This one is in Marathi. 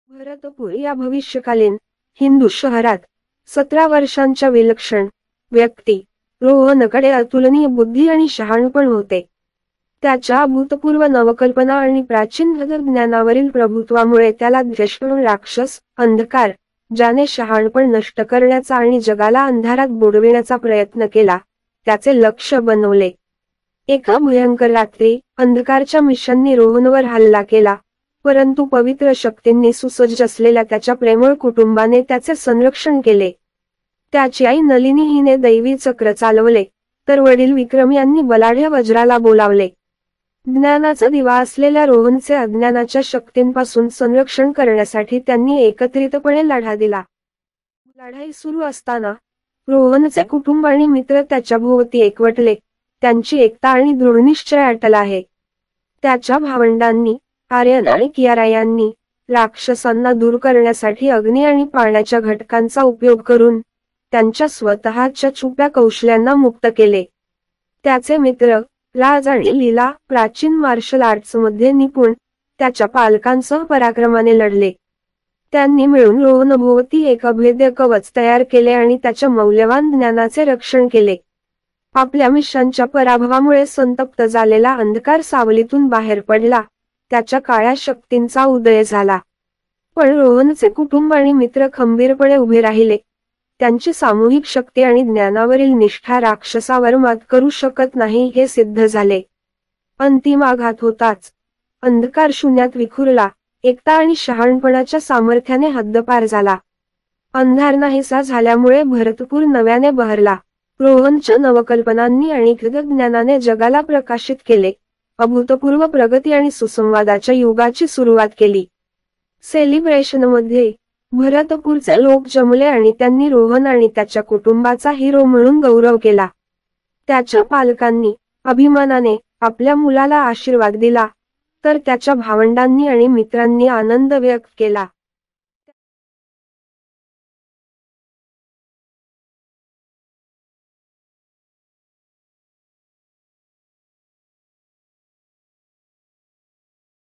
भरतपूर या भविष्यकालीन हिंदू शहरात 17 वर्षांच्या विलक्षण व्यक्ती रोहनकडे अतुलनीय बुद्धी आणि शहाणपण होते. त्याच्या अभूतपूर्व नवकल्पना आणि प्राचीन ज्ञानावरील प्रभुत्वामुळे त्याला द्वेषकरून राक्षस अंधकार ज्याने शहाणपण नष्ट करण्याचा आणि जगाला अंधारात बुडविण्याचा प्रयत्न केला त्याचे लक्ष बनवले. एका भयंकर रात्री अंधकारच्या मिशांनी रोहनवर हल्ला केला, परंतु पवित्र शक्तींनी सुसज्ज असलेल्या त्याच्या प्रेमळ कुटुंबाने त्याचे संरक्षण केले. त्याची आई नलिनी हिने दैवी चक्र चालवले, तर वडील विक्रम यांनी बलाढ्य वज्राला बोलावले. ज्ञानाचा दिवा असलेल्या रोहनचे अज्ञानाच्या शक्तींपासून संरक्षण करण्यासाठी त्यांनी एकत्रितपणे लढा दिला. लढाई सुरू असताना रोहनचे कुटुंब आणि मित्र त्याच्या भोवती एकवटले. त्यांची एकता आणि दृढनिश्चय अटल आहे. त्याच्या भावंडांनी आर्यन आणि कियारा यांनी राक्षसांना दूर करण्यासाठी अग्नी आणि पाण्याच्या घटकांचा उपयोग करून त्यांच्या स्वतःच्या छुप्या कौशल्यांना मुक्त केले. त्याचे मित्र राज आणि लीला प्राचीन मार्शल आर्ट्समध्ये निपुण त्याच्या पालकांसह पराक्रमाने लढले. त्यांनी मिळून रोहनभोवती एक अभेद्य कवच तयार केले आणि त्याच्या मौल्यवान ज्ञानाचे रक्षण केले. आपल्या मिशांच्या पराभवामुळे संतप्त झालेला अंधकार सावलीतून बाहेर पडला. त्याच्या काळ्या शक्तींचा उदय झाला. पण रोहनचे कुटुंब आणि मित्र खंबीरपणे उभे राहिले. त्यांची सामूहिक शक्ती आणि ज्ञानावरील निष्ठा राक्षसावर मात करू शकत नाही हे सिद्ध झाले. अंतिम आघात होताच अंधकार शून्यात विखुरला. एकता आणि शहाणपणाच्या सामर्थ्याने हद्दपार झाला. अंधार नाहीसा झाल्यामुळे भरतपूर नव्याने बहरला. रोहनच्या नवकल्पनांनी आणि ज्ञानाने जगाला प्रकाशित केले. अभूतपूर्व प्रगती आणि सुसंवादाच्या युगाची सुरुवात केली. सेलिब्रेशनमध्ये भरतपूरचे लोक जमले आणि त्यांनी रोहन आणि त्याच्या कुटुंबाचा हिरो म्हणून गौरव केला. त्याच्या पालकांनी अभिमानाने आपल्या मुलाला आशीर्वाद दिला, तर त्याच्या भावंडांनी आणि मित्रांनी आनंद व्यक्त केला.